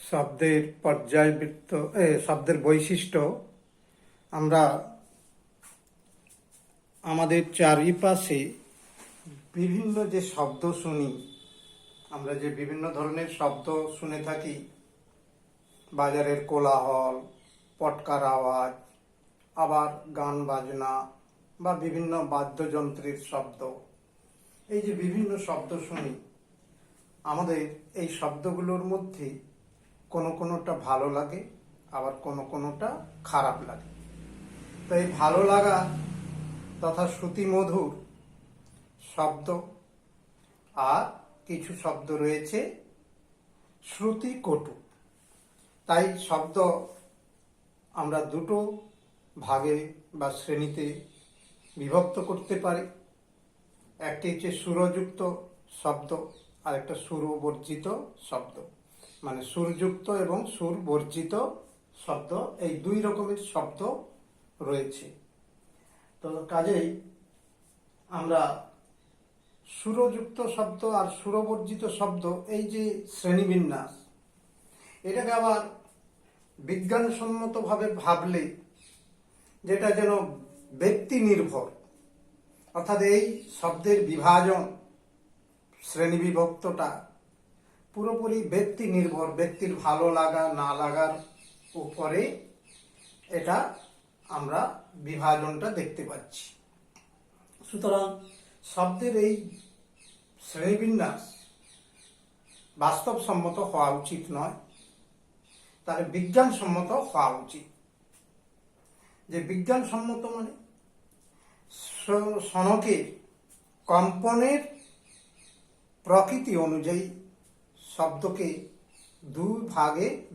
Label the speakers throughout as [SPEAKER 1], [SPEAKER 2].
[SPEAKER 1] শব্দের পর্যায়বৃত্ত শব্দের বৈশিষ্ট্য আমরা আমাদের চারিপাশে বিভিন্ন যে শব্দ শুনি, আমরা যে বিভিন্ন ধরনের শব্দ শুনে থাকি, বাজারের কোলাহল, পটকার আওয়াজ, আবার গান বাজনা বা বিভিন্ন বাদ্যযন্ত্রের শব্দ, এই যে বিভিন্ন শব্দ শুনি, আমাদের এই শব্দগুলোর মধ্যে কোনোটা ভালো লাগে, আবার কোনোটা খারাপ লাগে। তো এই ভালো লাগা তথা শ্রুতিমধুর শব্দ, আর কিছু শব্দ রয়েছে শ্রুতিকটু। তাই শব্দ আমরা দুটো ভাগে বা শ্রেণীতে বিভক্ত করতে পারি। একটি হচ্ছে সুরযুক্ত শব্দ, আর একটা সুরবর্জিত শব্দ, মানে সুরযুক্ত এবং সুরবর্জিত শব্দ, এই দুই রকমের শব্দ রয়েছে। তো কাজেই আমরা সুরযুক্ত শব্দ আর সুরবর্জিত শব্দ, এই যে শ্রেণীবিন্যাস, এটাকে আবার বিজ্ঞানসম্মতভাবে ভাবলে যেটা যেন ব্যক্তি নির্ভর, অর্থাৎ এই শব্দের বিভাজন, শ্রেণীবিভক্তটা পুরোপুরি ব্যক্তি নির্ভর, ব্যক্তির ভালো লাগা না লাগার উপরে এটা আমরা বিভাজনটা দেখতে পাচ্ছি। সুতরাং শব্দের এই শ্রেণীবিন্যাস বাস্তবসম্মত হওয়া উচিত নয়, তাহলে বিজ্ঞানসম্মত হওয়া উচিত। যে বিজ্ঞানসম্মত মানে সনকের কম্পনের প্রকৃতি অনুযায়ী শব্দকে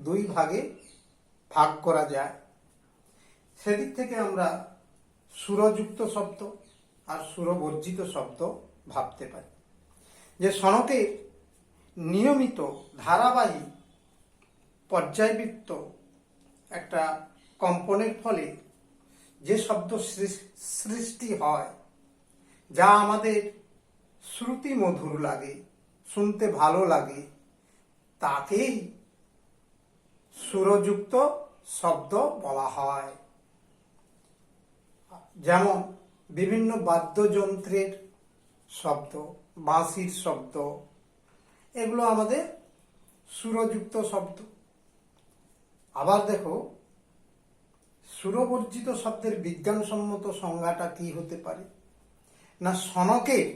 [SPEAKER 1] দুই ভাগে ভাগ করা যায়। সেদিক থেকে আমরা সুরযুক্ত শব্দ আর সুরবর্জিত শব্দ ভাবতে পারি। যে সনকের নিয়মিত ধারাবাহিক পর্যায়বৃত্ত একটা কম্পনের ফলে যে শব্দ সৃষ্টি হয়, যা আমাদের শ্রুতি মধুর লাগে, শুনতে ভালো লাগে, তাকেই সুরযুক্ত শব্দ বলা হয়। যেমন বিভিন্ন বাদ্যযন্ত্রের শব্দ, বাঁশির শব্দ, এগুলো আমাদের সুরযুক্ত শব্দ। আবার দেখো, সুরবর্জিত শব্দের বিজ্ঞানসম্মত সংজ্ঞাটা কি হতে পারে না, সনকের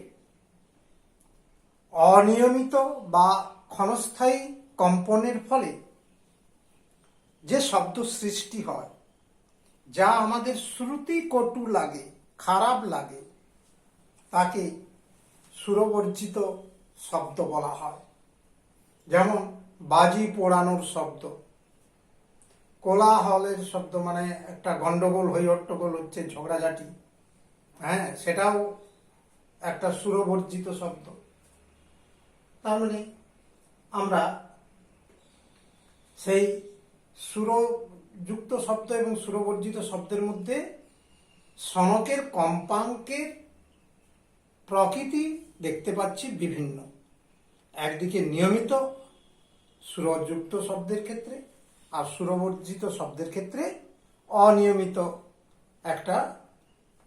[SPEAKER 1] অনিয়মিত বা ক্ষণস্থায়ী কম্পনের ফলে যে শব্দ সৃষ্টি হয়, যা আমাদের শ্রুতি কটু লাগে, খারাপ লাগে, তাকে সুরবর্জিত শব্দ বলা হয়। যেমন বাজি পোড়ানোর শব্দ, কোলাহলের শব্দ, মানে একটা গন্ডগোল হট্টগোল হচ্ছে, ঝগড়াঝাটি, সেটাও একটা সুরবর্জিত শব্দ। তার মানে আমরা সেই সুরযুক্ত শব্দ এবং সুরবর্জিত শব্দের মধ্যে সনকের কম্পাঙ্কের প্রকৃতি দেখতে পাচ্ছি বিভিন্ন। একদিকে নিয়মিত সুরযুক্ত শব্দের ক্ষেত্রে, আর সুরবর্জিত শব্দের ক্ষেত্রে অনিয়মিত একটা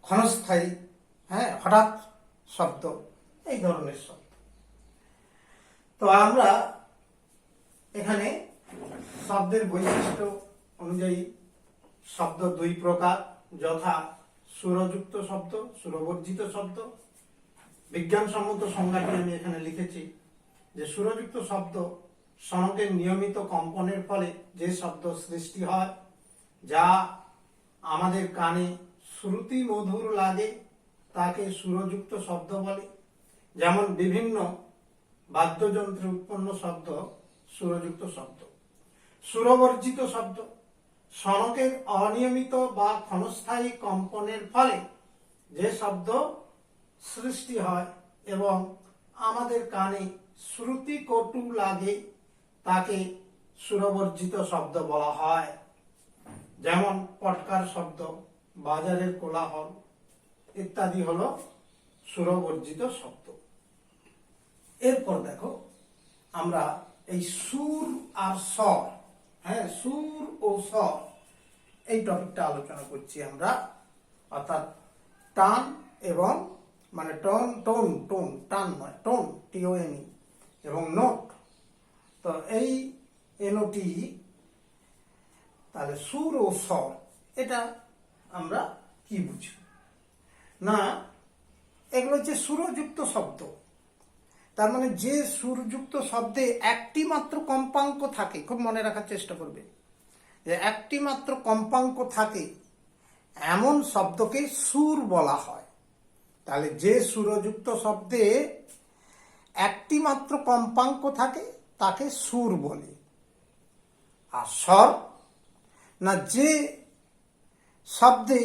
[SPEAKER 1] ক্ষণস্থায়ী হঠাৎ শব্দ, এই ধরনের শব্দ। তো আমরা এখানে শব্দের বৈশিষ্ট্য অনুযায়ী শব্দ দুই প্রকার, যথা সুরযুক্ত শব্দ, সুরবর্জিত শব্দ। বিজ্ঞানসম্মত সংজ্ঞাটি আমি এখানে লিখেছি যে সুরযুক্ত শব্দ সনকের নিয়মিত কম্পনের ফলে যে শব্দ সৃষ্টি হয়, যা আমাদের কানে শ্রুতি মধুর লাগে, তাকে সুরযুক্ত শব্দ বলে। যেমন বিভিন্ন বাদ্যযন্ত্রে উৎপন্ন শব্দ সুরযুক্ত শব্দ। সুরবর্জিত শব্দ সনকের অনিয়মিত বা ক্ষণস্থায়ী কম্পনের ফলে যে শব্দ সৃষ্টি হয় এবং আমাদের কানে শ্রুতি কটু লাগে, তাকে সুরবর্জিত শব্দ বলা হয়। যেমন পটকার শব্দ, বাজারের কোলাহল ইত্যাদি হলো সুরবর্জিত শব্দ। এরপর দেখো, আমরা এই সুর আর স্বর, হ্যাঁ, সুর ও স্বর, এই টপিকটা আলোচনা করছি আমরা। অর্থাৎ টান এবং মানে টোন টোন টোন টান নয়, টোন TONE এবং নোট। তো এই NOT, তাহলে সুর ও স্বর, এটা আমরা কি বুঝি না, এগুলো হচ্ছে সুরযুক্ত শব্দ। তার মানে যে সুরযুক্ত শব্দে একটি মাত্র কম্পাঙ্ক থাকে, খুব মনে রাখার চেষ্টা করবে যে একটি মাত্র কম্পাঙ্ক থাকে এমন শব্দকে সুর বলা হয়। তাহলে যে সুরযুক্ত শব্দে একটি মাত্র কম্পাঙ্ক থাকে তাকে সুর বলে। আর স্বর না, যে শব্দে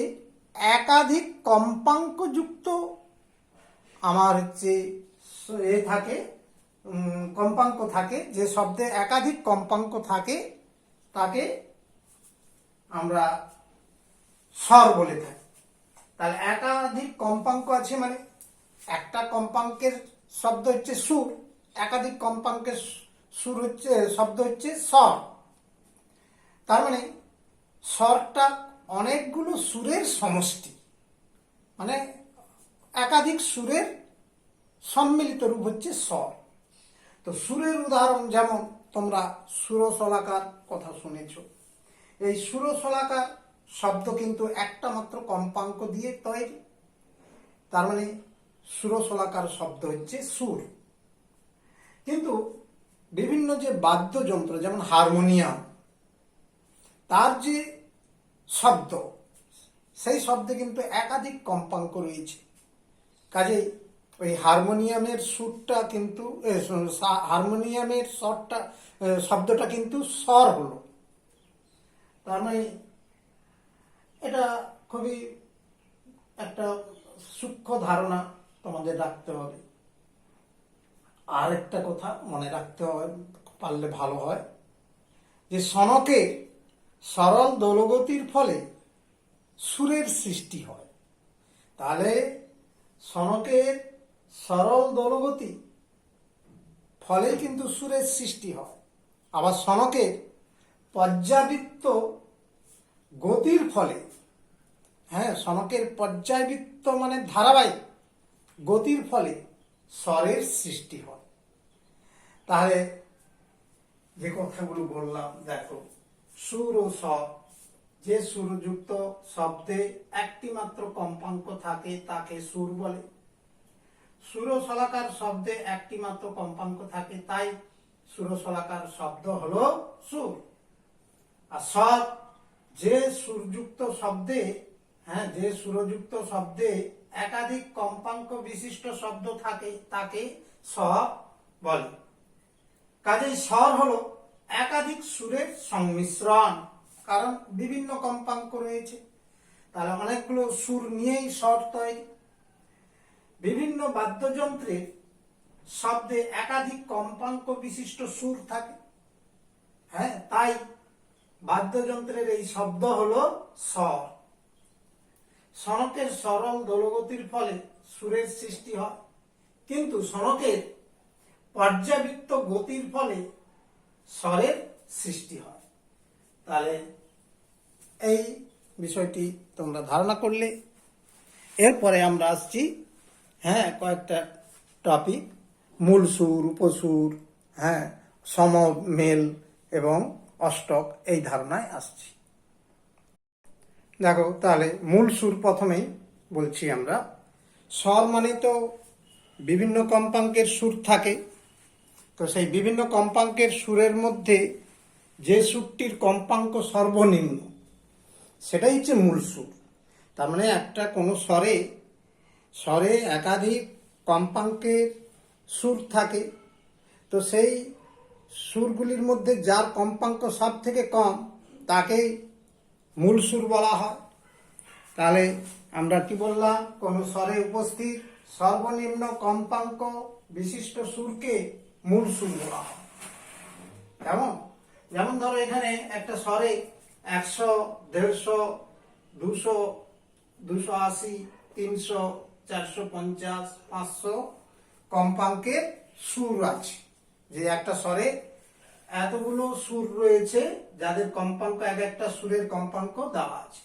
[SPEAKER 1] একাধিক কম্পাঙ্কযুক্ত আমার হচ্ছে থাকে, কম্পাঙ্ক থাকে, যে শব্দে একাধিক কম্পাঙ্ক থাকে তাকে আমরা স্বর বলে থাকি। তাহলে একাধিক কম্পাঙ্ক আছে মানে একটা কম্পাঙ্কের শব্দ হচ্ছে সুর, একাধিক কম্পাঙ্কের সুর হচ্ছে শব্দ হচ্ছে স্বর। তার মানে স্বরটা অনেকগুলো সুরের সমষ্টি, মানে একাধিক সুরের সম্মিলিত রূপ হচ্ছে স্বর। তো সুরের উদাহরণ যেমন তোমরা সুরশলাকার কথা শুনেছ। এই সুরশলাকার শব্দ কিন্তু একটা মাত্র কম্পাঙ্ক দিয়ে তৈরি। তার মানে সুরশলাকার শব্দ হচ্ছে সুর। কিন্তু বিভিন্ন যে বাদ্যযন্ত্র যেমন হারমোনিয়াম, তার যে শব্দ, সেই শব্দে কিন্তু একাধিক কম্পাঙ্ক রয়েছে। কাজেই ওই হারমোনিয়ামের সুরটা কিন্তু হারমোনিয়ামের স্বরটা শব্দটা কিন্তু স্বর হলো। তার মানে এটা খুবই একটা সূক্ষ্ম ধারণা তোমাদের রাখতে হবে। আর একটা কথা মনে রাখতে হবে, পারলে ভালো হয়, যে সনকের সরল দোলগতির ফলে সুরের সৃষ্টি হয়। তাহলে সনকের সরল দোলগতি ফলে কিন্তু সুরের সৃষ্টি হয়। আবার সনকের পর্যাবৃত্ত গতির ফলে, হ্যাঁ, সনকের পর্যায়বৃত্ত মানে ধারাবাহিক গতির ফলে স্বরের সৃষ্টি হয়। তাহলে যে কথাগুলো বললাম, দেখো, সুর ও স্বর, যে সুরযুক্ত শব্দে একটি মাত্র কম্পাঙ্ক থাকে তাকে সুর বলে। সুরশলাকার শব্দে একটি মাত্র কম্পাঙ্ক থাকে, তাই সুরশলাকার শব্দ হলো সুর। আর স্বর, যে সুরযুক্ত শব্দে, হ্যাঁ, যে সুরযুক্ত শব্দে একাধিক কম্পাঙ্ক বিশিষ্ট শব্দ থাকে তাকে স্বর বলে। কাজেই স্বর হলো একাধিক সুরের সংমিশ্রণ, কারণ বিভিন্ন কম্পাঙ্ক রয়েছে, তাহলে অনেকগুলো সুর নিয়েই স্বর তৈরি। বিভিন্ন বাদ্যযন্ত্রের শব্দে একাধিক কম্পাঙ্ক বিশিষ্ট সুর থাকে, হ্যাঁ, তাই বাদ্যযন্ত্রের এই শব্দ হলো স্বর। সনকের সরল দোলগতির ফলে সুরের সৃষ্টি হয়, কিন্তু সনকের পর্যাবৃত্ত গতির ফলে স্বরের সৃষ্টি হয়। তাহলে এই বিষয়টি তোমরা ধারণা করলে। এরপরে আমরা আসছি, হ্যাঁ, কয়েকটা টপিক, মূল সুর, উপসুর, হ্যাঁ, সমমেল এবং অষ্টক, এই ধারণায় আসছি। দেখো, তাহলে মূল সুর প্রথমেই বলছি আমরা। স্বর মানে তো বিভিন্ন কম্পাঙ্কের সুর থাকে, তো সেই বিভিন্ন কম্পাঙ্কের সুরের মধ্যে যে সুরটির কম্পাঙ্ক সর্বনিম্ন সেটাই হচ্ছে মূল সুর। তার মানে একটা কোনো স্বরে একাধিক কম্পাঙ্কের সুর থাকে, তো সেই সুরগুলির মধ্যে যার কম্পাঙ্ক সব থেকে কম তাকেই মূল সুর বলা হয়। তাহলে আমরা কি বললাম, কোনো স্বরে উপস্থিত সর্বনিম্ন কম্পাঙ্ক বিশিষ্ট সুরকে মূল সুর বলা হয়। যেমন ধরো এখানে একটা স্বরে 100, 150, 200, 280, 300, 450, 500 কম্পাঙ্কের সুর আছে। যে একটা স্বরে এতগুলো সুর রয়েছে যাদের কম্পাঙ্ক এক একটা সুরের কম্পাঙ্ক দেওয়া আছে।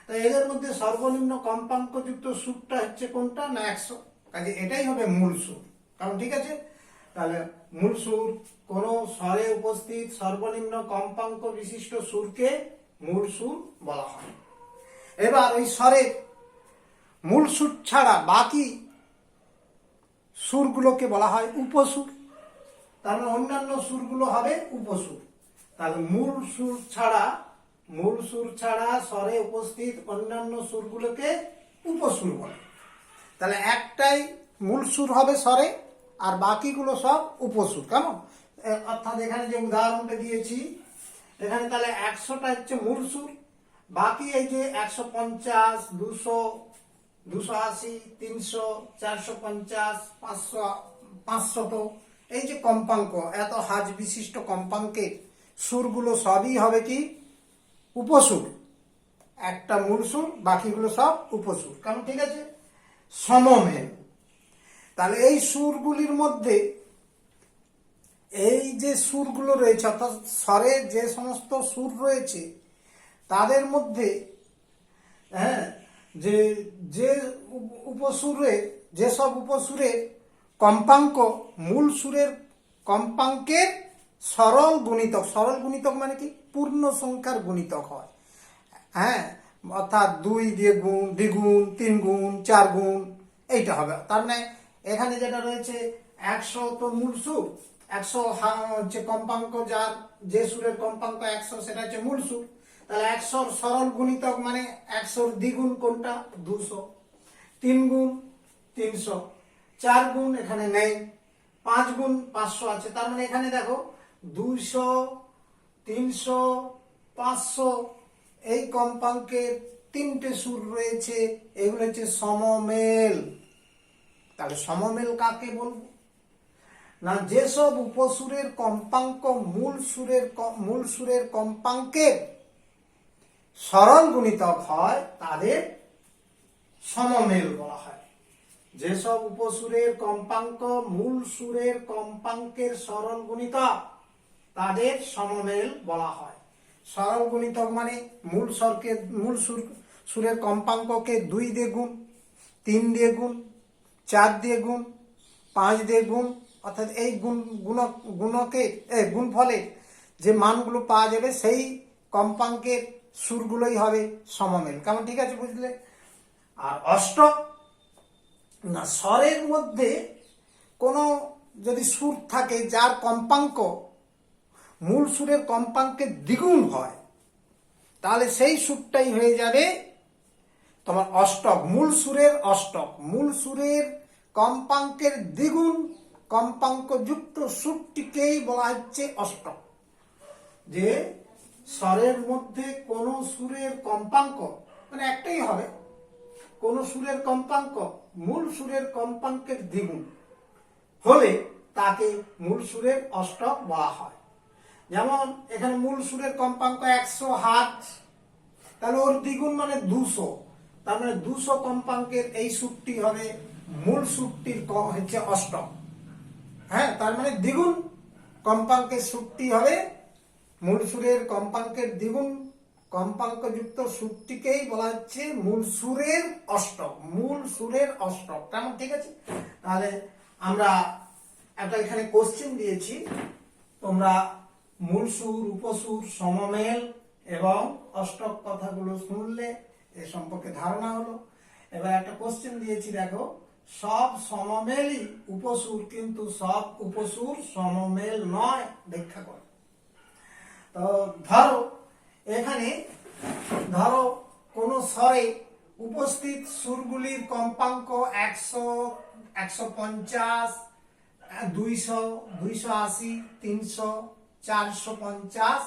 [SPEAKER 1] তো এদের মধ্যে সর্বনিম্ন কম্পাঙ্কযুক্ত সুরটা হচ্ছে কোনটা না 100, কাজে এটাই হবে মূল সুর। কারণ ঠিক আছে, তাহলে মূল সুর কোন স্বরে উপস্থিত সর্বনিম্ন কম্পাঙ্ক বিশিষ্ট সুরকে মূল সুর বলা হয়। এবার ওই স্বরের মূল সুর ছাড়া বাকি সুরগুলোকে বলা হয় উপসুর। তার মানে অন্যান্য সুরগুলো হবে উপসুর। তাহলে মূল সুর ছাড়া স্বরে উপস্থিত অন্যান্য সুরগুলোকে উপসুর বলে। তাহলে একটাই মূল সুর হবে স্বরে, আর বাকিগুলো সব উপসুর। কেমন? অর্থাৎ এখানে যে উদাহরণটা দিয়েছি, এখানে তাহলে 100টা হচ্ছে মূল সুর, বাকি এই যে 150, 200, 280, 300, 450, 500, 500, এই যে কম্পাঙ্ক, এত হাজ বিশিষ্ট কম্পাঙ্কের সুরগুলো সবই হবে কি উপসুর। একটা মূল সুর, বাকিগুলো সব উপসুর। কারণ ঠিক আছে, সমমেল। তাহলে এই সুরগুলির মধ্যে এই যে সুরগুলো রয়েছে, অর্থাৎ স্বরে যে সমস্ত সুর রয়েছে তাদের মধ্যে যে যে উপসুরের যেসব উপসুরের কম্পাঙ্ক মূল সুরের কম্পাঙ্কের সরল গুণিতক, সরল গুণিতক মানে কি পূর্ণ সংখ্যার গুণিতক হয়। অর্থাৎ 2 দিয়ে গুণ, দ্বিগুণ, 3 গুণ, 4 গুণ, এইটা হবে। তার মানে এখানে যেটা রয়েছে 100 তো মূল সুর, 100 হচ্ছে কম্পাঙ্ক, যার যে সুরের কম্পাঙ্ক 100 সেটা হচ্ছে মূল সুর। তাহলে 100 সরল গুণিতক মানে 100 দ্বিগুণ কোনটা 200, 3 গুণ 300, 4 গুণ এখানে নেই, 5 গুণ 500 আছে। তার মানে এখানে দেখো 200, 300, 500 এই কম্পাঙ্কের 3টে সুর রয়েছে, এগুলো হচ্ছে সমমেল। তাহলে সমমেল কাকে বলবো না, যেসব উপসুরের কম্পাঙ্ক মূল সুরের কম্পাঙ্কের সরল গুণিতক হয় তাদের সমমেল বলা হয়। যেসব উপসুরের কম্পাঙ্ক মূল সুরের কম্পাঙ্কের সরল গুণিতক তাদের সমমেল বলা হয়। সরল গুণিতক মানে মূল সুরের কম্পাঙ্ককে 2 দিয়ে গুণ, 3 দিয়ে গুণ, 4 দিয়ে গুণ, 5 দিয়ে গুণ, অর্থাৎ এই গুণফলে যে মানগুলো পাওয়া যাবে সেই কম্পাঙ্কের সুরগুলোই হবে সমমেল। কেমন? ঠিক আছে, বুঝলে? আর অষ্টক না, স্বরের মধ্যে কোনো যদি সুর থাকে যার কম্পাঙ্ক মূল সুরের কম্পাঙ্কের দ্বিগুণ হয়, তাহলে সেই সুরটাই হয়ে যাবে তোমার অষ্টক, মূল সুরের অষ্টক। মূল সুরের কম্পাঙ্কের দ্বিগুণ কম্পাঙ্কযুক্ত সুরটিকেই বলা হচ্ছে অষ্টক। যে স্বরের মধ্যে কোন সুরের কম্পাঙ্ক মানে একটাই হবে, কোন সুরের কম্পাঙ্ক মূল সুরের কম্পাঙ্কের দ্বিগুণ হলে তাকে মূল সুরের অষ্টক বলা হয়। যেমন এখানে মূল সুরের কম্পাঙ্ক 100 হার্জ, তাহলে ওর দ্বিগুণ মানে 200, তার মানে 200 কম্পাঙ্কের এই সুরটি হবে মূল সুরটির হচ্ছে অষ্টক। তার মানে দ্বিগুণ কম্পাঙ্কের সুরটি হবে মূল সুরের কম্পাঙ্কের দ্বিগুণ কম্পাঙ্কযুক্ত সুরটিকেই বলা হচ্ছে মূল সুরের অষ্টক। মূল সুরের অষ্টক। কেমন? ঠিক আছে, তাহলে আমরা একটা এখানে কোশ্চেন দিয়েছি, তোমরা মূল সুর, উপসুর, সমমেল এবং অষ্টক কথাগুলো শুনলে, এ সম্পর্কে ধারণা হলো। এবার একটা কোশ্চেন দিয়েছি, দেখো, সব সমমেলই উপসুর কিন্তু সব উপসুর সমমেল নয়, ব্যাখ্যা করো। তো ধরো কোন স্বরে উপস্থিত সুরগুলির কম্পাঙ্ক 100, 150, 200, 280, 300, 450,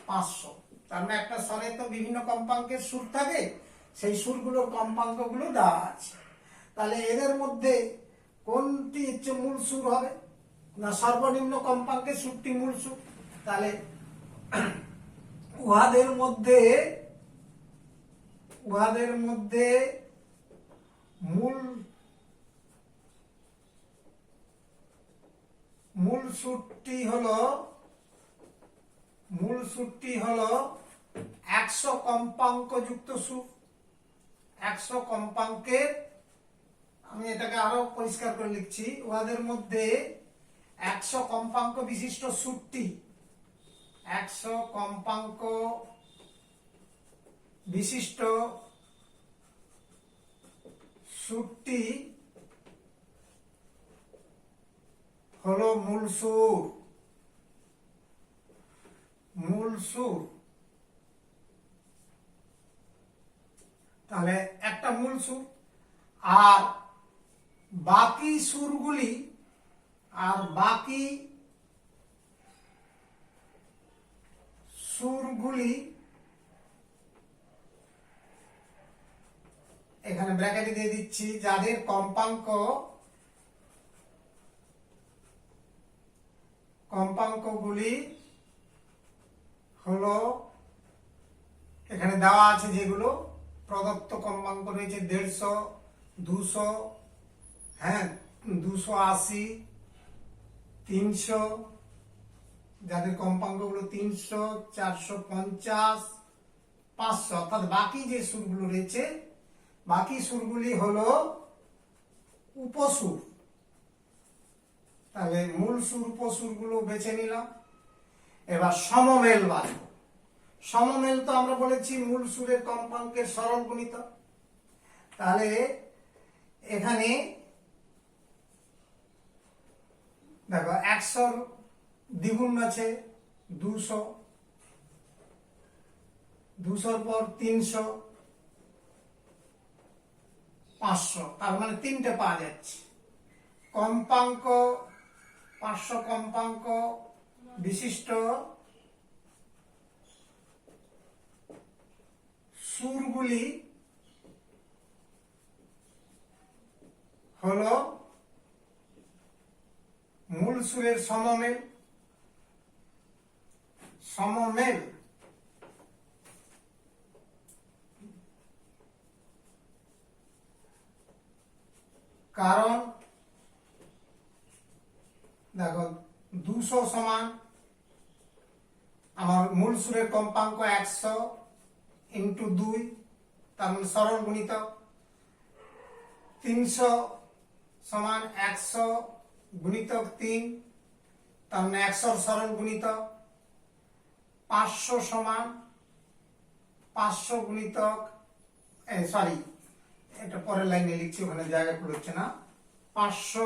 [SPEAKER 1] 500। তার মানে একটা স্বরে তো বিভিন্ন কম্পাঙ্কের সুর থাকে, সেই সুরগুলোর কম্পাঙ্কগুলো দেওয়া আছে। তাহলে এদের মধ্যে কোনটি হচ্ছে মূল সুর হবে না, সর্বনিম্ন কম্পাঙ্কের সুরটি মূল সুর। তাহলে উহাদের মধ্যে মূল সুরটি হলো মূল সুরটি হলো 100 কম্পাঙ্ক যুক্ত সুর। 100 কম্পাঙ্কের, আমি এটাকে আরো পরিষ্কার করে লিখছি, উহাদের মধ্যে 100 কম্পাঙ্ক বিশিষ্ট সুরটি, 100 কম্পাঙ্ক বিশিষ্ট সুরটি হলো মূল সুর। মূল সুর, তাহলে একটা মূল সুর, আর বাকি সুরগুলি, এখানে ব্র্যাকেটে দিয়ে দিচ্ছি, যাদের কম্পাঙ্কগুলি হলো, এখানে দেওয়া আছে যেগুলো প্রদত্ত কম্পাঙ্ক রয়েছে 150, 200, হ্যাঁ 280, 300, যাদের কম্পাঙ্কগুলো 300, 450, 500, অর্থাৎ বাকি যে সুরগুলো রয়েছে, বাকি সুরগুলি হলো উপসুর। তাহলে মূল সুর উপসুরগুলো বেছে নিলাম। এবার সমমেল বাজব। সমমেল তো আমরা বলেছি মূল সুরের কম্পাঙ্কের সরল গুণিতক। তাহলে এখানে দেখো 100 দ্বিগুণ আছে 200, 200 পর 300, 500, তার মানে তিনটে পাওয়া যাচ্ছে। কম্পাঙ্ক 500 কম্পাঙ্ক বিশিষ্ট সুরগুলি হলো মূল সুরের সমমেল। সমমেল কারণ দেখো 200 সমান আমার মূল সুরের কম্পাঙ্ক 100 ইন্টু 2, তার মানে সরল গুণিতক। 300 সমান 100 গুণিতক 3, তার মানে 100 সরল গুণিতক। 500 সমান 500 গুণিতক, সরি এটা পরের লাইনে লিখছি, ওখানে জায়গা হচ্ছে না। 500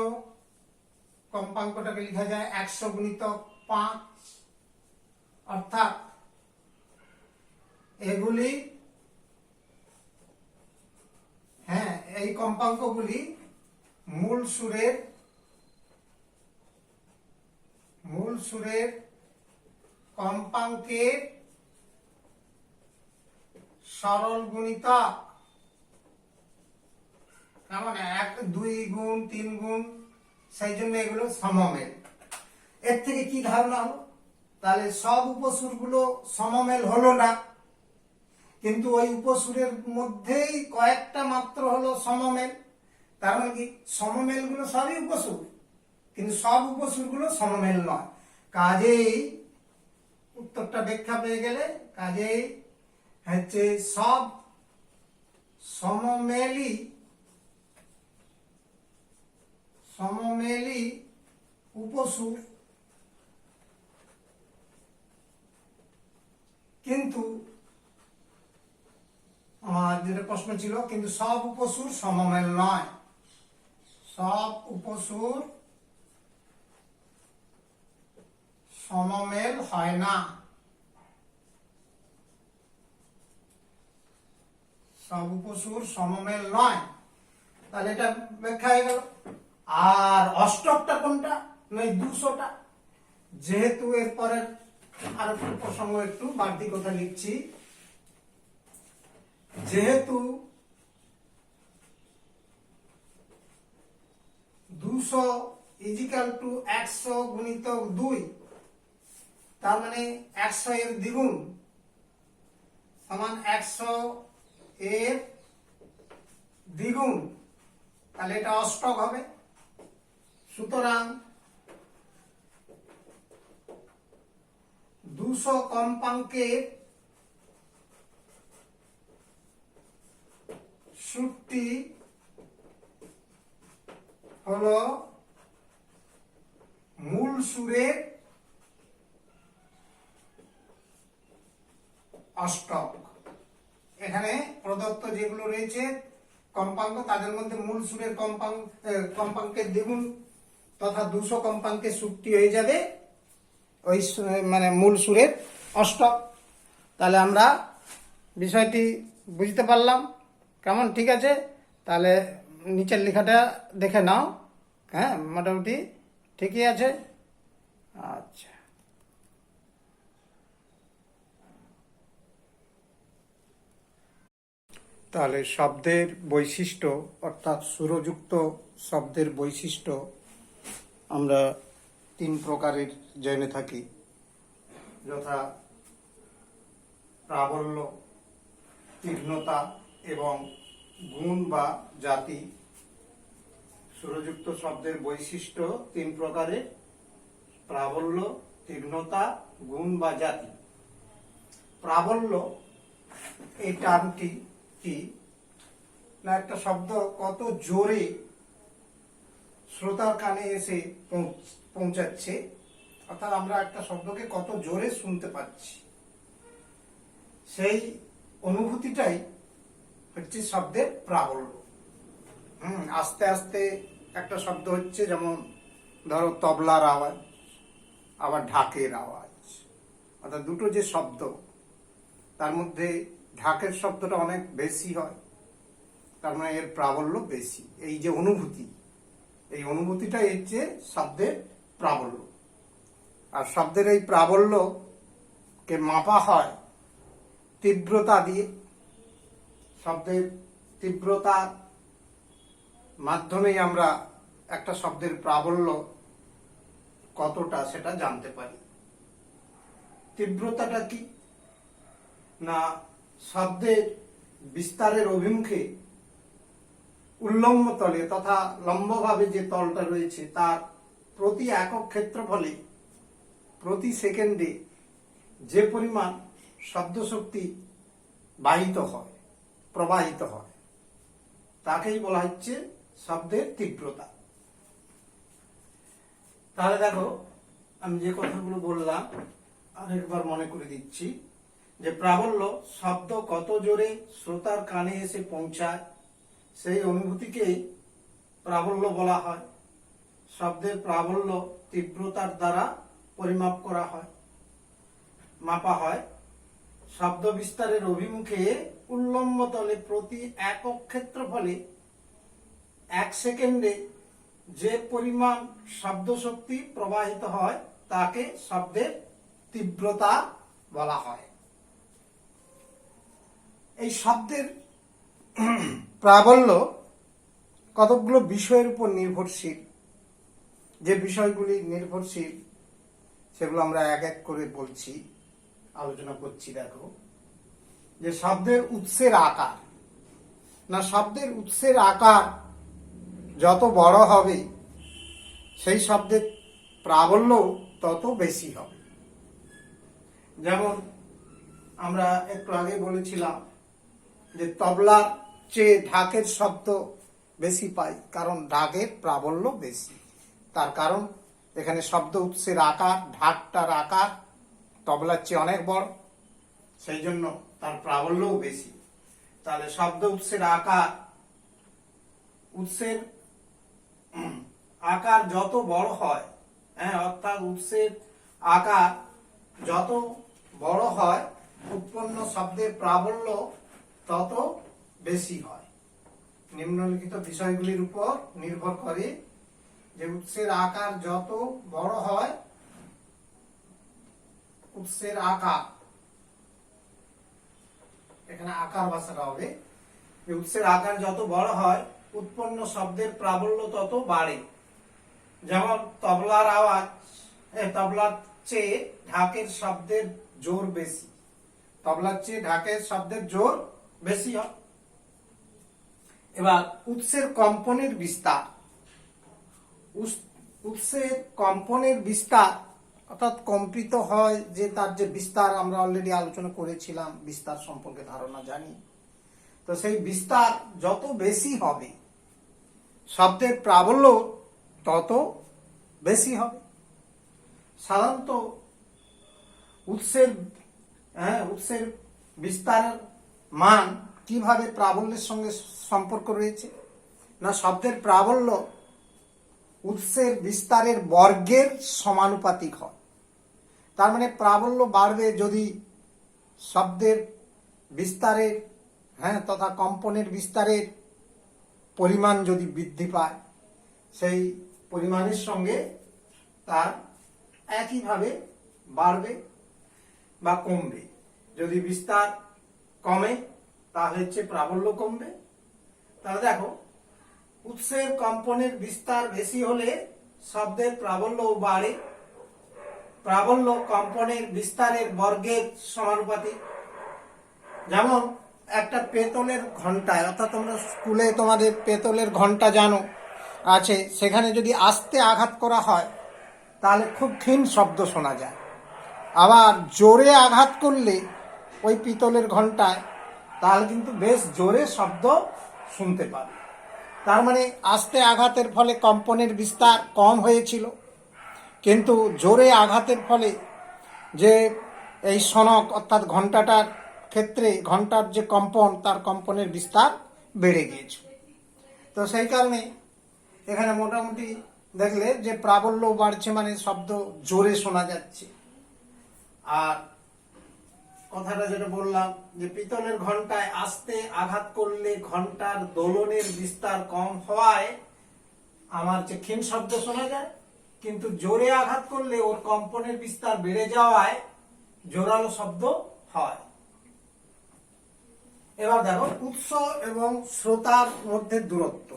[SPEAKER 1] কম্পাঙ্কটাকে লেখা যায় 100 গুণিতক 5, অর্থাৎ এগুলি, হ্যাঁ এই কম্পাঙ্কগুলি মূল সুরের কম্পাঙ্কের সরল গুণিতক। কেমন 1, 2 গুণ 3 গুণ, সেই জন্য এগুলো সমমেল। এর থেকে কি ধারণা হলো? তাহলে সব উপসুরগুলো সমমেল হলো না, কিন্তু ওই উপসুরের মধ্যেই কয়েকটা মাত্র হলো সমমেল। তার মানে কি সমমেল গুলো সবই উপসুর, কিন্তু সব উপসুরগুলো সমমেল নয়। কাজেই উত্তরটা ব্যাখ্যা পেয়ে গেলে, কাজেই হচ্ছে সব সমমেলই উপসুর, কিন্তু আমার যেটা প্রশ্ন ছিল, কিন্তু সব উপসুর সমমেল নয়। সব উপসুর সমমেল হয় না। সব উপসুর সমমেল নয়, তাহলে এটা ব্যাখ্যা হয়ে গেল। আর অষ্টকটা কোনটা? না 200টা। যেহেতু এরপরের আর একটু প্রসঙ্গ, একটু বাড়তি কথা লিখছি, যেহেতু 200 ইজিক্যাল টু 100 গুণিতক 2, তার মানে 100 এর দ্বিগুণ সমান 100 এর দ্বিগুণ, তাহলে এটা অষ্টক হবে। সুতরাং 200 কম্পাঙ্কের সুরটি হলো মূল সুরের অষ্টক। এখানে প্রদত্ত যেগুলো রয়েছে কম্পাঙ্ক, তাদের মধ্যে মূল সুরের কম্পাঙ্কের দ্বিগুণ তথা 200 কম্পাঙ্কের সুরটি হয়ে যাবে ওই মানে মূল সুরের অষ্টক। তাহলে আমরা বিষয়টি বুঝতে পারলাম কেমন? ঠিক আছে, তাহলে নিচের লেখাটা দেখে নাও। হ্যাঁ, মোটামুটি ঠিকই আছে। আচ্ছা, তাহলে শব্দের বৈশিষ্ট্য অর্থাৎ সুরযুক্ত শব্দের বৈশিষ্ট্য আমরা 3 প্রকারের জেনে থাকি, যথা প্রাবল্য, তীক্ষ্ণতা এবং গুণ বা জাতি। সুরযুক্ত শব্দের বৈশিষ্ট্য 3 প্রকারের: প্রাবল্য, তীক্ষ্ণতা, গুণ বা জাতি। প্রাবল্য এই টার্মটি কি না, একটা শব্দ কত জোরে শ্রোতার কানে এসে পৌঁছাচ্ছে, অর্থাৎ আমরা একটা শব্দকে কত জোরে শুনতে পাচ্ছি, সেই অনুভূতিটাই হচ্ছে শব্দের প্রাবল্য। আস্তে আস্তে একটা শব্দ হচ্ছে, যেমন ধরো তবলার আওয়াজ, আবার ঢাকের আওয়াজ, অর্থাৎ দুটো যে শব্দ, তার মধ্যে ঢাকের শব্দটা অনেক বেশি হয়, তার মানে এর প্রাবল্য বেশি। এই যে অনুভূতি, এই অনুভূতিটাই হচ্ছে শব্দের প্রাবল্য। আর শব্দের এই প্রাবল্যকে মাপা হয় তীব্রতা দিয়ে। শব্দের তীব্রতার মাধ্যমেই আমরা একটা শব্দের প্রাবল্য কতটা সেটা জানতে পারি। তীব্রতাটা কি না, শব্দের বিস্তারের অভিমুখে উল্লম্ব তলে তথা লম্বভাবে যে তলটা রয়েছে, তার প্রতি একক ক্ষেত্রফলে প্রতি সেকেন্ডে যে পরিমাণ শব্দ শক্তি বাহিত হয়, প্রবাহিত হয়, তাকেই বলা হচ্ছে শব্দের তীব্রতা। তাহলে দেখো, আমি যে কথাগুলো বললাম আরেকবার মনে করে দিচ্ছি, যে প্রাবল্য শব্দ কত জোরে শ্রোতার কানে এসে পৌঁছায়, সেই অনুভূতিকে প্রাবল্য বলা হয়। শব্দের প্রাবল্য তীব্রতার দ্বারা পরিমাপ করা হয়, মাপা হয়। শব্দ বিস্তারের অভিমুখে উল্লম্ব তলে প্রতি একক ক্ষেত্রফলে 1 সেকেন্ডে যে পরিমাণ শব্দ শক্তি প্রবাহিত হয়, তাকে শব্দের তীব্রতা বলা হয়। এই শব্দের প্রাবল্য কতগুলো বিষয়ের উপর নির্ভরশীল। যে বিষয়গুলি নির্ভরশীল সেগুলো আমরা এক এক করে বলছি, আলোচনা করছি। দেখো, যে শব্দের উৎসের আকার, না শব্দের উৎসের আকার যত বড় হবে, সেই শব্দের প্রাবল্য তত বেশি হবে। যেমন আমরা একটু আগে বলেছিলাম যে তবলার চেয়ে ঢাকের শব্দ বেশি পাই, কারণ ঢাকের প্রাবল্য বেশি। তার কারণ এখানে শব্দ উৎসের আকার, ঢাকটার আকার তবলার চেয়ে অনেক বড়, সেই জন্য তার প্রাবল্যও বেশি। তাহলে শব্দ উৎসের আকার যত বড় হয়, অর্থাৎ উৎসের আকার যত বড় হয়, উৎপন্ন শব্দের প্রাবল্য তত বেশি হয়। নিম্নলিখিত বিষয়গুলির উপর নির্ভর করে যে উৎসের আকার যত বড় হয়, উৎসের আকার, এখানে আকার ভাষাটা হবে, যে উৎসের আকার যত বড় হয়, উৎপন্ন শব্দের প্রাবল্য তত বাড়ে। যেমন তবলার আওয়াজ, তবলার চেয়ে ঢাকের শব্দের জোর বেশি, তবলার চেয়ে ঢাকের শব্দের জোর বেশি হয়। এবার উৎসের কম্পনের বিস্তার, উৎসের কম্পনের বিস্তার অর্থাৎ কম্পিত হয় যে তার যে বিস্তার, আমরা অলরেডি আলোচনা করেছিলাম, বিস্তার সম্পর্কে ধারণা জানি। তো সেই বিস্তার যত বেশি হবে শব্দের প্রাবল্য তত বেশি হবে। সাধারণত উৎসের বিস্তারের মান কিভাবে প্রাবল্যের সঙ্গে সম্পর্ক রয়েছে না, শব্দের প্রাবল্য উৎসের বিস্তারের বর্গের সমানুপাতিক হয়। তার মানে প্রাবল্য বাড়বে যদি শব্দের বিস্তারের তথা কম্পনের বিস্তারের পরিমাণ যদি বৃদ্ধি পায়, সেই পরিমাণের সঙ্গে তার একইভাবে বাড়বে বা কমবে। যদি বিস্তার কমে তাহলে হচ্ছে প্রাবল্য কমবে। তাহলে দেখো, উৎসের কম্পনের বিস্তার বেশি হলে শব্দের প্রাবল্যও বাড়ে। প্রাবল্য কম্পনের বিস্তারের বর্গের সমানুপাতিক। যেমন একটা পেতলের ঘন্টায়, অর্থাৎ তোমরা স্কুলে তোমাদের পেতলের ঘন্টা জানো আছে, সেখানে যদি আস্তে আঘাত করা হয় তাহলে খুব ক্ষীণ শব্দ শোনা যায়। আবার জোরে আঘাত করলে ওই পিতলের ঘন্টায় তাহলে কিন্তু বেশ জোরে শব্দ শুনতে পাবে। তার মানে আস্তে আঘাতের ফলে কম্পনের বিস্তার কম হয়েছিল, কিন্তু জোরে আঘাতের ফলে যে এই শনক অর্থাৎ ঘন্টাটার ক্ষেত্রে ঘন্টার যে কম্পন, তার কম্পনের বিস্তার বেড়ে গিয়েছিল। তো সেই কারণে এখানে মোটামুটি দেখলে যে প্রাবল্য বাড়ছে, মানে শব্দ জোরে শোনা যাচ্ছে। আর কথাটা যেটা বললাম যে পিতলের ঘন্টায় আস্তে আঘাত করলে ঘন্টার দোলনের বিস্তার কম হওয়ায় আমার যে ক্ষীণ শব্দ শোনা যায়, কিন্তু জোরে আঘাত করলে ওর কম্পনের বিস্তার বেড়ে যাওয়ায় জোরালো শব্দ হয়। এবার দেখো, উৎস এবং শ্রোতার মধ্যে দূরত্ব,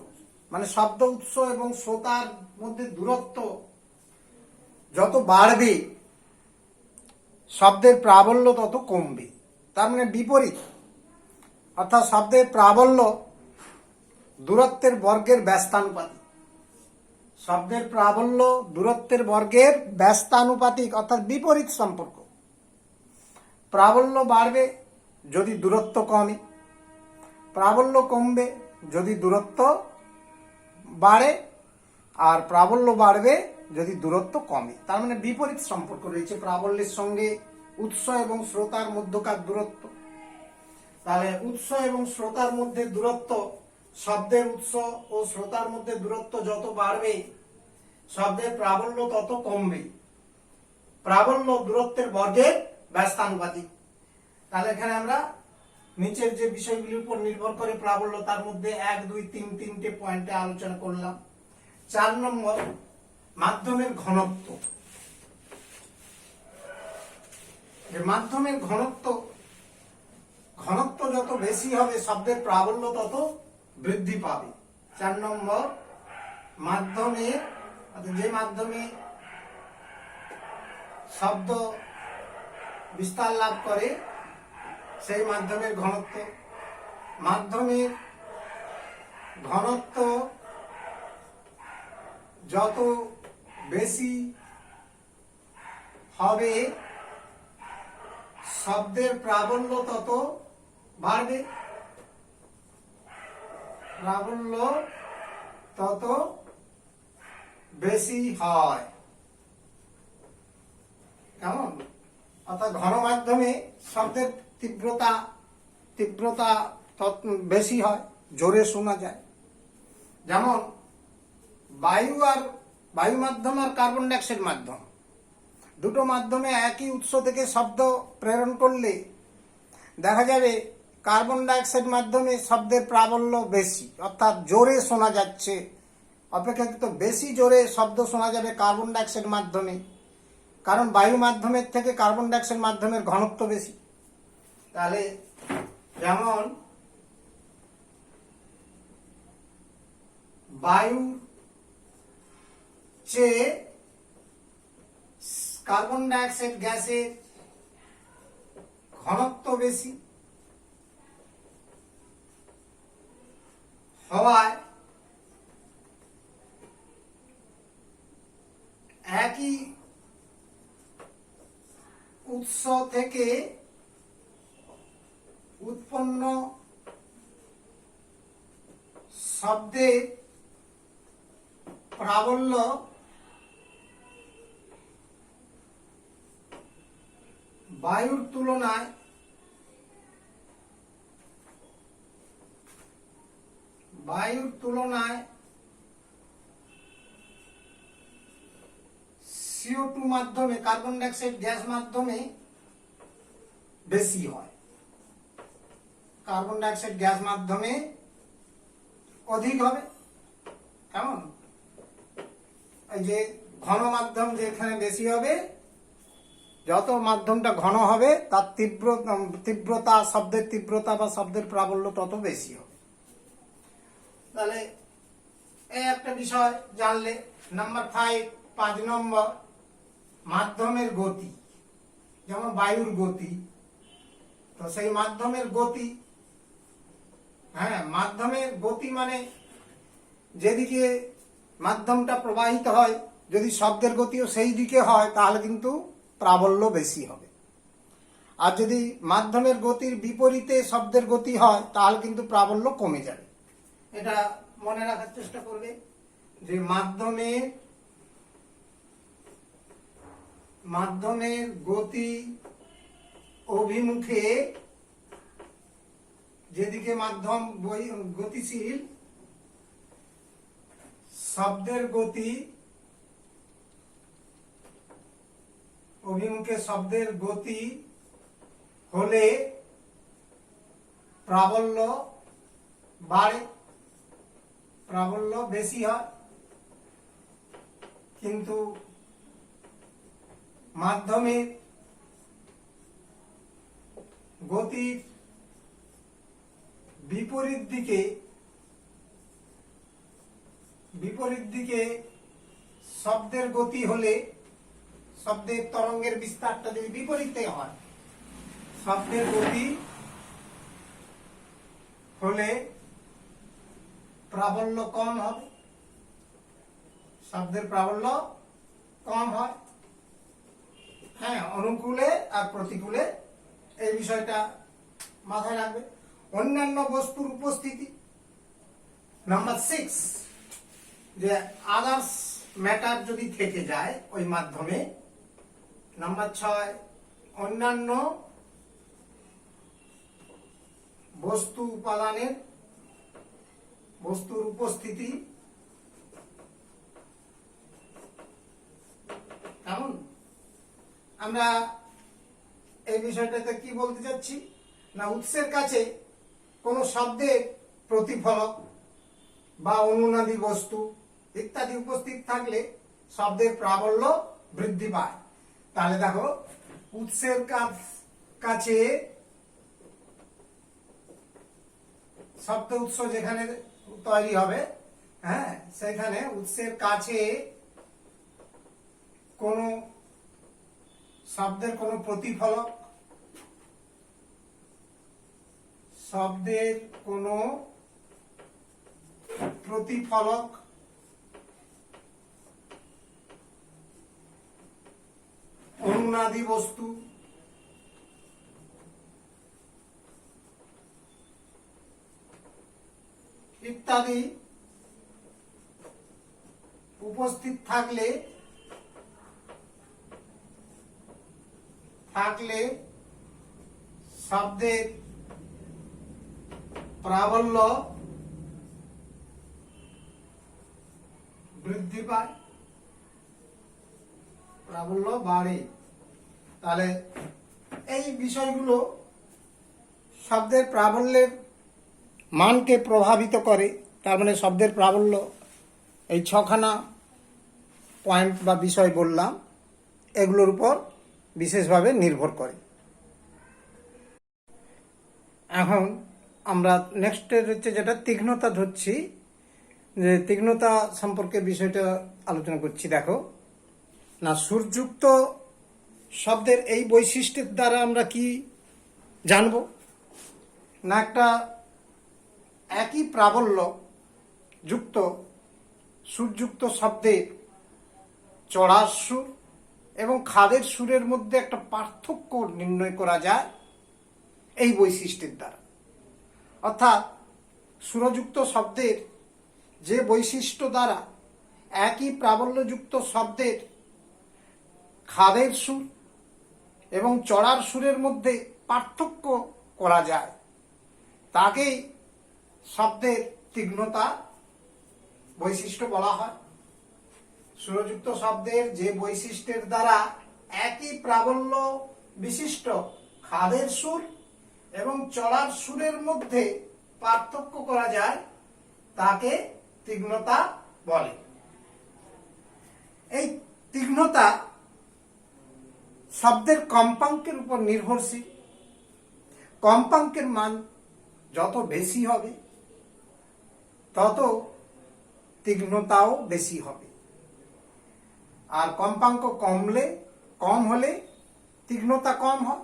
[SPEAKER 1] মানে শব্দ উৎস এবং শ্রোতার মধ্যে দূরত্ব যত বাড়বে শব্দের প্রাবল্য তত কমবে। তার মানে বিপরীত, অর্থাৎ শব্দের প্রাবল্য দূরত্বের বর্গের ব্যস্তানুপাতিক। শব্দের প্রাবল্য দূরত্বের বর্গের ব্যস্তানুপাতিক, অর্থাৎ বিপরীত সম্পর্ক। প্রাবল্য বাড়বে যদি দূরত্ব কমে, প্রাবল্য কমবে যদি দূরত্ব বাড়ে, আর প্রাবল্য বাড়বে যদি দূরত্ব কমে। তার মানে বিপরীত সম্পর্ক রয়েছে প্রাবল্যের সঙ্গে উৎস এবং শ্রোতার মধ্যকার দূরত্ব। তাহলে উৎস এবং শ্রোতার মধ্যে দূরত্ব, শব্দের উৎস ও শ্রোতার মধ্যে দূরত্ব যত বাড়বে শব্দের প্রাবল্য তত কমবে। প্রাবল্য দূরত্বের বর্গের ব্যস্তানুপাতিক। তাহলে এখানে আমরা নিচের যে বিষয়গুলির উপর নির্ভর করে প্রাবল্য, তার মধ্যে 1, 2, 3 তিনটে পয়েন্টে আলোচনা করলাম। 4 নম্বর, মাধ্যমের ঘনত্ব। যে মাধ্যমের ঘনত্ব যত বেশি হবে শব্দের প্রাবল্য তত বৃদ্ধি পাবে। 4 নম্বর, মাধ্যমের, যে মাধ্যমে শব্দ বিস্তার লাভ করে সেই মাধ্যমের ঘনত্ব। মাধ্যমের ঘনত্ব যত বেশি হবে শব্দের প্রাবল্য তত বাড়বে। প্রাবল্য তত বেশি হয়। কেমন? অর্থাৎ ঘন মাধ্যমে শব্দের তীব্রতা বেশি হয়, জোরে শোনা যায়। যেমন বায়ু মাধ্যম আর কার্বন ডাইঅক্সাইড মাধ্যম, দুটো মাধ্যমে একই উৎস থেকে শব্দ প্রেরণ করলে দেখা যাবে কার্বন ডাইঅক্সাইড মাধ্যমে শব্দের প্রাবল্য বেশি, অর্থাৎ জোরে শোনা যাচ্ছে, অপেক্ষাকৃত বেশি জোরে শব্দ শোনা যাবে কার্বন ডাইঅক্সাইড মাধ্যমে, কারণ বায়ু মাধ্যমের থেকে কার্বন ডাইঅক্সাইড মাধ্যমের ঘনত্ব বেশি। তাহলে যেমন বায়ু চেয়ে কার্বন ডাইঅক্সাইড গ্যাসের ঘনত্ব বেশি হওয়ায় একই থেকে উৎপন্ন শব্দের প্রাবল্য বায়ুর তুলনায় CO2 মাধ্যমে, কার্বন ডাইঅক্সাইড গ্যাস মাধ্যমে বেশি হয়। কার্বন ডাইঅক্সাইড গ্যাস মাধ্যমে অধিক হবে। কেমন? এই যে ঘন মাধ্যম যেখানে বেশি হবে, যত মাধ্যমটা ঘন হবে তার তীব্রতা, শব্দের তীব্রতা বা শব্দের প্রাবল্য তত বেশি হবে। তাহলে এই একটা বিষয় জানলে। নাম্বার 5, 5 নম্বর, মাধ্যমের গতি। যেমন বায়ুর গতি, তো সেই মাধ্যমের গতি, মাধ্যমের গতি মানে যেদিকে মাধ্যমটা প্রবাহিত হয়, যদি শব্দের গতিও সেই দিকে হয় তাহলে কিন্তু প্রাবল্য বেশি হবে। আর যদি মাধ্যমের গতির বিপরীতে শব্দের গতি হয় তাহলে কিন্তু প্রাবল্য কমে যাবে। এটা মনে রাখার চেষ্টা করবে যে মাধ্যমের গতি অভিমুখে, যেদিকে মাধ্যম গতিশীল, শব্দের গতি অভিমুখে শব্দের গতি হলে প্রাবল্য বাড়ে, প্রাবল্য বেশি হয়। কিন্তু মাধ্যমের গতির বিপরীত দিকে শব্দের গতি হলে, শব্দের তরঙ্গের বিস্তারটা যদি বিপরীতে হয়, শব্দের গতি হলে প্রাবল্য কম হবে, শব্দের প্রাবল্য কম হয়। অনুকূলে আর প্রতিকূলে, এই বিষয়টা মাথায় রাখবে। অন্যান্য বস্তুর উপস্থিতি। নাম্বার 6, যে আদার্স ম্যাটার যদি থেকে যায় ওই মাধ্যমে। নাম্বার 6, অন্যান্য বস্তুর উপস্থিতি। কেমন? আমরা এই বিষয়টাতে কি বলতে চাচ্ছি না, উৎসের কাছে কোন শব্দের প্রতিফলক বা অনুনাদি বস্তু ইত্যাদি উপস্থিত থাকলে শব্দের প্রাবল্য বৃদ্ধি পায়। তাহলে দেখো, উৎসের কাছে শব্দ উৎস যেখানে তৈরি হবে, সেখানে উৎসের কাছে কোন শব্দের কোন প্রতিফলক, অনুনাদি বস্তু ইত্যাদি উপস্থিত থাকলে শব্দের প্রাবল্য বৃদ্ধি পায়, প্রাবল্য বাড়ে। তাহলে এই বিষয়গুলো শব্দের প্রাবল্যের মানকে প্রভাবিত করে। তার মানে শব্দের প্রাবল্য, এই 6খানা পয়েন্ট বা বিষয় বললাম, এগুলোর উপর বিশেষভাবে নির্ভর করে। এখন আমরা নেক্সটের হচ্ছে যেটা তীক্ষ্ণতা ধরছি, যে তীক্ষ্ণতা সম্পর্কে বিষয়টা আলোচনা করছি। দেখো না, সুরযুক্ত শব্দের এই বৈশিষ্ট্যের দ্বারা আমরা কি জানবো না, একটা একই প্রাবল্য যুক্ত সুরযুক্ত শব্দের চড়ার সুর এবং খাদের সুরের মধ্যে একটা পার্থক্য নির্ণয় করা যায় এই বৈশিষ্ট্যের দ্বারা। অর্থাৎ সুরযুক্ত শব্দের যে বৈশিষ্ট্য দ্বারা একই প্রাবল্যযুক্ত শব্দের খাদের সুর এবং চড়ার সুরের মধ্যে পার্থক্য করা যায় তাকেই শব্দের তীক্ষ্ণতা বৈশিষ্ট্য বলা হয়। সুরযুক্ত শব্দের যে বৈশিষ্ট্যের দ্বারা একই প্রাবল্য বিশিষ্ট খাদের সুর এবং চড়ার সুরের মধ্যে পার্থক্য করা যায় তাকে তীক্ষ্ণতা বলে। এই তীক্ষ্ণতা শব্দের কম্পাঙ্কের উপর নির্ভরশীল। কম্পাঙ্কের মান যত বেশি হবে তত তীক্ষ্ণতাও বেশি হবে, আর কম্পাঙ্ক কম হলে তীক্ষ্ণতা কম হয়।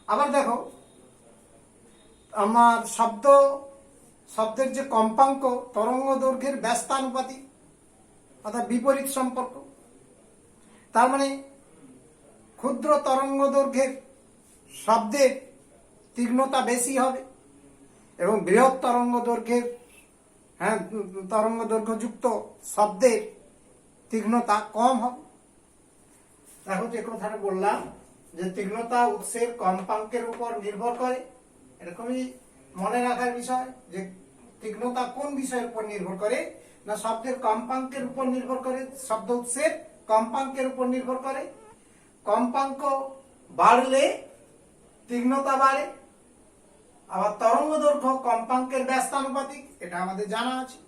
[SPEAKER 1] আবার দেখো, আমার শব্দের যে কম্পাঙ্ক তরঙ্গ দৈর্ঘ্যের ব্যস্তানুপাতিক, অর্থাৎ বিপরীত সম্পর্ক। তার মানে ক্ষুদ্র তরঙ্গ দৈর্ঘ্যের শব্দের তীক্ষ্ণতা বেশি হবে এবং বৃহৎ তরঙ্গ দৈর্ঘ্যযুক্ত শব্দের তীক্ষ্ণতা কম হবে। দেখো, যে কথাটা বললাম যে তীক্ষ্ণতা উৎসের কম্পাঙ্কের উপর নির্ভর করে, এরকমই মনে রাখার বিষয় যে তীক্ষ্ণতা কোন বিষয়ের উপর নির্ভর করে না শব্দের কম্পাঙ্কের উপর নির্ভর করে, শব্দ উৎসের কম্পাঙ্কের উপর নির্ভর করে। কম্পাঙ্ক বাড়লে তীক্ষ্ণতা বাড়ে। আবার তরঙ্গ দৈর্ঘ্য কম্পাঙ্কের ব্যস্তানুপাতিক, এটা আমাদের জানা আছে।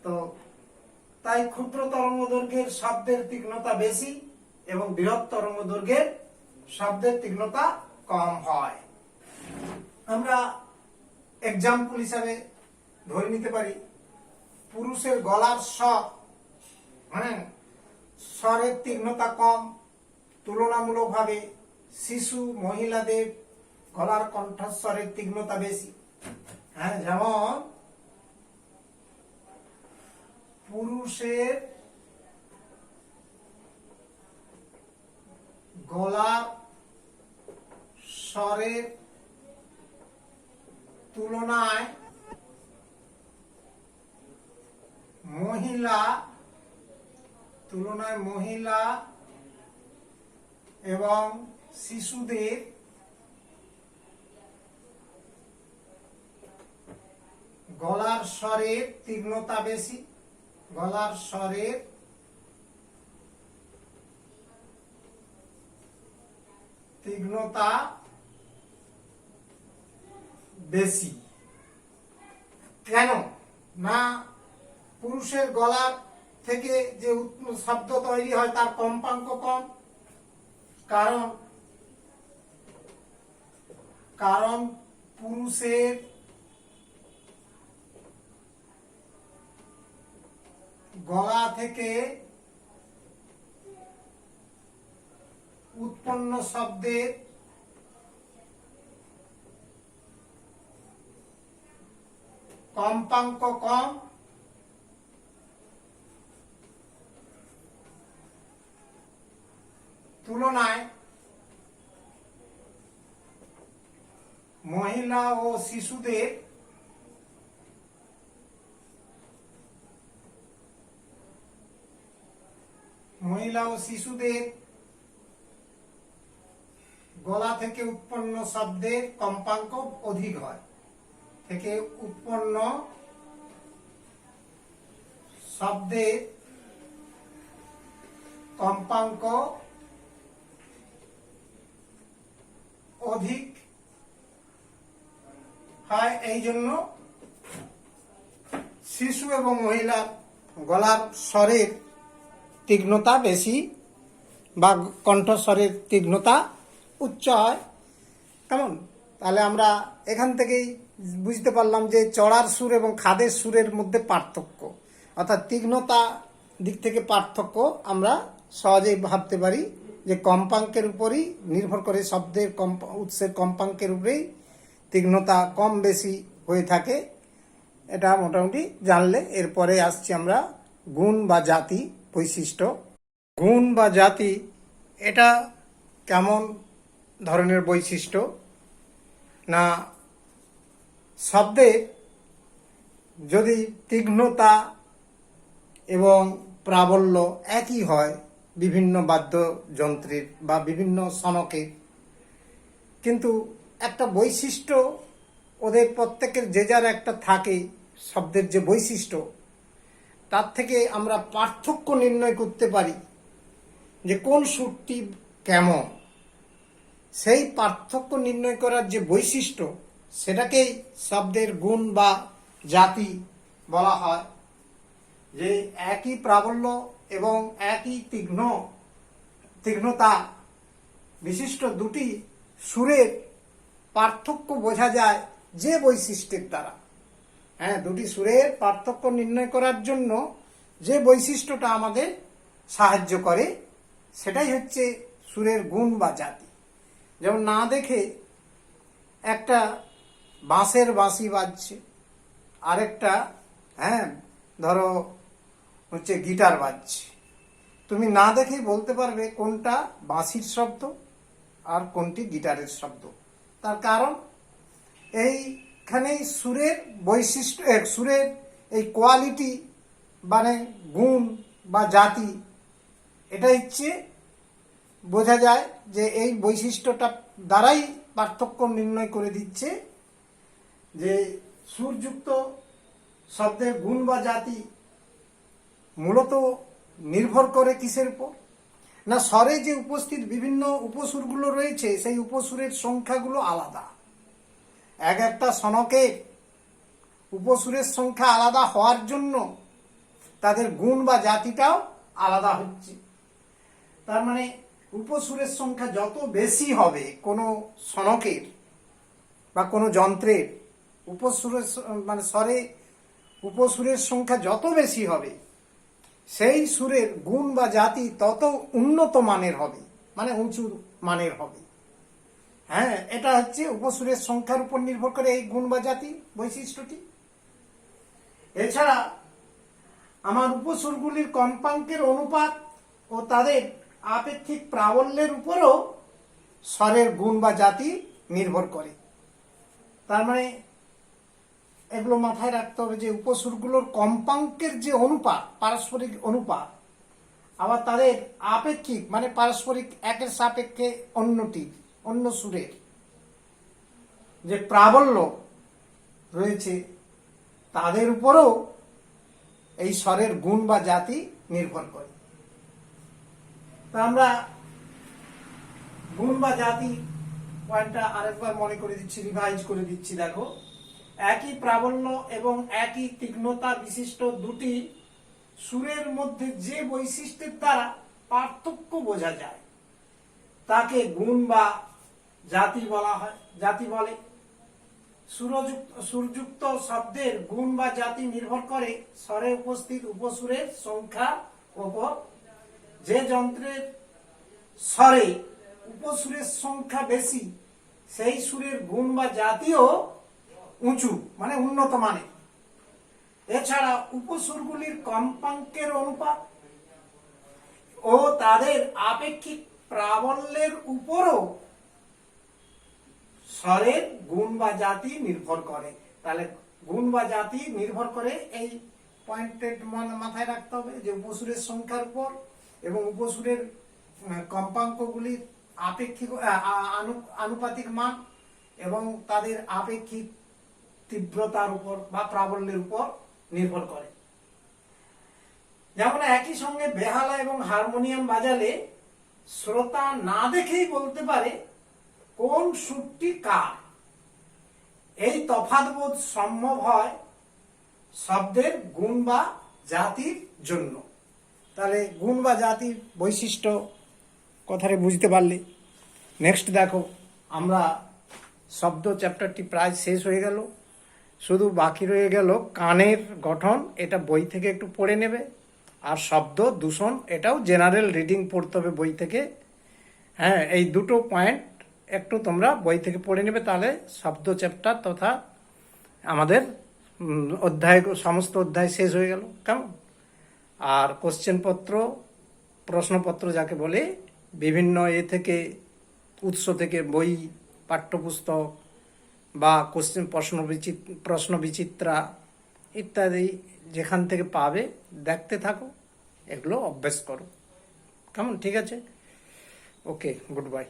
[SPEAKER 1] তো তাই ক্ষুদ্র তরঙ্গ দৈর্ঘ্যের শব্দের তীক্ষ্ণতা বেশি এবং বৃহৎ তরঙ্গ দৈর্ঘ্যের শব্দের তীক্ষ্ণতা কম হয়। আমরা এক্সাম্পল হিসাবে ধরে নিতে পারি, পুরুষের গলার স্বর, স্বরের তীক্ষ্ণতা কম তুলনামূলকভাবে শিশু মহিলাদের গলার কণ্ঠস্বরের তীক্ষ্ণতা বেশি। যেমন পুরুষের গলার স্বরের তুলনায় মহিলা এবং শিশুদের গলার স্বরের তীক্ষ্ণতা বেশি। গলার স্বরের তীক্ষ্ণতা বেশি। কেন না পুরুষের গলার থেকে যে শব্দ তৈরি হয় তার কম্পাঙ্ক কম, কারণ পুরুষের গলা থেকে উৎপন্ন শব্দের কম্পাঙ্ক কম, তুলনায় মহিলা ও শিশুদের গলা থেকে উৎপন্ন শব্দের কম্পাঙ্ক অধিক হয়। থেকে উৎপন্ন শব্দের কম্পাঙ্ক অধিক হয়। এই জন্য শিশু এবং মহিলার গলার স্বরের তীক্ষ্ণতা বেশি বা কণ্ঠস্বরের তীক্ষ্ণতা উচ্চ হয়। কেমন? তাহলে আমরা এখান থেকেই বুঝতে পারলাম যে চড়ার সুর এবং খাদের সুরের মধ্যে পার্থক্য, অর্থাৎ তীক্ষ্ণতা দিক থেকে পার্থক্য আমরা সহজেই ভাবতে পারি যে কম্পাঙ্কের উপরই নির্ভর করে, শব্দের উৎসের কম্পাঙ্কের উপরেই তীক্ষ্ণতা কম বেশি হয়ে থাকে। এটা মোটামুটি জানলে এরপরে আসছি আমরা গুণ বা জাতি বৈশিষ্ট্য। গুণ বা জাতি এটা কেমন ধরনের বৈশিষ্ট্য না, শব্দে যদি তীক্ষ্ণতা এবং প্রাবল্য একই হয় বিভিন্ন বাদ্যযন্ত্রের বা বিভিন্ন সনকের, কিন্তু একটা বৈশিষ্ট্য ওদের প্রত্যেকের যে যার একটা থাকে, শব্দের যে বৈশিষ্ট্য তার থেকে আমরা পার্থক্য নির্ণয় করতে পারি যে কোন সুরটি কেমন। সেই পার্থক্য নির্ণয় করার যে বৈশিষ্ট্য সেটাকেই শব্দের গুণ বা জাতি বলা হয়। যে একই প্রাবল্য এবং একই তীক্ষ্ণতা বিশিষ্ট দুটি সুরের পার্থক্য বোঝা যায় যে বৈশিষ্ট্যের দ্বারা। দুটি সুরের পার্থক্য নির্ণয় করার জন্য যে বৈশিষ্ট্যটা আমাদের সাহায্য করে সেটাই হচ্ছে সুরের গুণ বা জাতি। যেমন না দেখে একটা বাঁশের বাঁশি বাজছে, আরেকটা ধরো হচ্ছে গিটার বাজছে, তুমি না দেখেই বলতে পারবে কোনটা বাঁশির শব্দ আর কোনটি গিটারের শব্দ। তার কারণ এইখানেই সুরের বৈশিষ্ট্য, সুরের এই কোয়ালিটি মানে গুণ বা জাতি, এটা হচ্ছে বোঝা যায় যে এই বৈশিষ্ট্যটা দ্বারাই পার্থক্য নির্ণয় করে দিচ্ছে যে সুরযুক্ত শব্দের গুণ বা জাতি মূলত নির্ভর করে কিসের উপর না, স্বরে যে উপস্থিত বিভিন্ন উপসুরগুলো রয়েছে সেই উপসুরের সংখ্যাগুলো আলাদা। একটা সনকের উপসুরের সংখ্যা আলাদা হওয়ার জন্য তাদের গুণ বা জাতিটাও আলাদা হচ্ছে। তার মানে উপসুরের সংখ্যা যত বেশি হবে কোনো সনকের বা কোনো যন্ত্রের, উপসুরের মানে স্বরে উপসুরের সংখ্যা যত বেশি হবে সেই সুরের গুণ বা জাতি তত উন্নত মানের হবে, মানে উঁচু মানের হবে। এটা হচ্ছে উপসুরের সংখ্যার উপর নির্ভর করে এই গুণ বা জাতি বৈশিষ্ট্যটি। এছাড়া আমার উপসুরগুলির কম্পাঙ্কের অনুপাত ও তাদের আপেক্ষিক প্রাবল্যের উপরও স্বরের গুণ বা জাতি নির্ভর করে। তার মানে এগুলো মাথায় রাখতে হবে যে উপসুরগুলোর কম্পাঙ্কের যে অনুপাত, পারস্পরিক অনুপাত, আবার তাদের আপেক্ষিক মানে পারস্পরিক একের সাপেক্ষে অন্য সুরের যে প্রাবল্য রয়েছে তাদের উপরও এই স্বরের গুণ বা জাতি নির্ভর করে। তা আমরা গুণ বা জাতি পয়েন্টটা আরেকবার মনে করে দিচ্ছি, রিভাইজ করে দিচ্ছি। দেখো, একই প্রাবল্য এবং একই তীক্ষ্ণতা বিশিষ্ট দুটি সুরের মধ্যে যে বৈশিষ্ট্যের দ্বারা পার্থক্য বোঝা যায় তাকে গুণ বা জাতি বলা হয়, জাতি বলে। সুরযুক্ত শব্দের গুণ বা জাতি নির্ভর করে স্বরে উপস্থিত উপসুরের সংখ্যা উপর। যে যন্ত্রের স্বরে উপসুরের সংখ্যা বেশি সেই সুরের গুণ বা জাতিও উঁচু মানে উন্নত মানের। এছাড়া উপসুরগুলির কম্পাঙ্কের অনুপাত ও তাদের আপেক্ষিক প্রাবল্যের উপরও স্বরের গুণ বা জাতি নির্ভর করে। তাহলে গুণ বা জাতি নির্ভর করে এই পয়েন্টের মাথায় রাখতে হবে যে উপসুরের সংখ্যার উপর এবং উপসুরের কম্পাঙ্কগুলির আপেক্ষিক আনুপাতিক মান এবং তাদের আপেক্ষিক তীব্রতার উপর বা প্রাবল্যের উপর নির্ভর করে। যেমন একই সঙ্গে বেহালা এবং হারমোনিয়াম বাজালে শ্রোতা না দেখেই বলতে পারে কোন সুরটি কার। এই তফাৎবোধ সম্ভব হয় শব্দের গুণ বা জাতির জন্য। তাহলে গুণ বা জাতির বৈশিষ্ট্য কথাটা বুঝতে পারলে। নেক্সট দেখো, আমরা শব্দ চ্যাপ্টারটি প্রায় শেষ হয়ে গেল, শুধু বাকি রয়ে গেল কানের গঠন। এটা বই থেকে একটু পড়ে নেবে। আর শব্দ দূষণ, এটাও জেনারেল রিডিং পড়তে হবে বই থেকে। এই দুটো পয়েন্ট একটু তোমরা বই থেকে পড়ে নেবে, তাহলে শব্দ চ্যাপ্টার তথা আমাদের সমস্ত অধ্যায় শেষ হয়ে গেল। কেমন? আর কোশ্চেন পত্র প্রশ্নপত্র যাকে বলে, বিভিন্ন থেকে উৎস থেকে বই, পাঠ্যপুস্তক বা কোশ্চেন প্রশ্ন বিচিত্রা ইত্যাদি যেখান থেকে পাবে দেখতে থাকো, এগুলো অভ্যাস করো। কেমন? ঠিক আছে, ওকে, গুড বাই।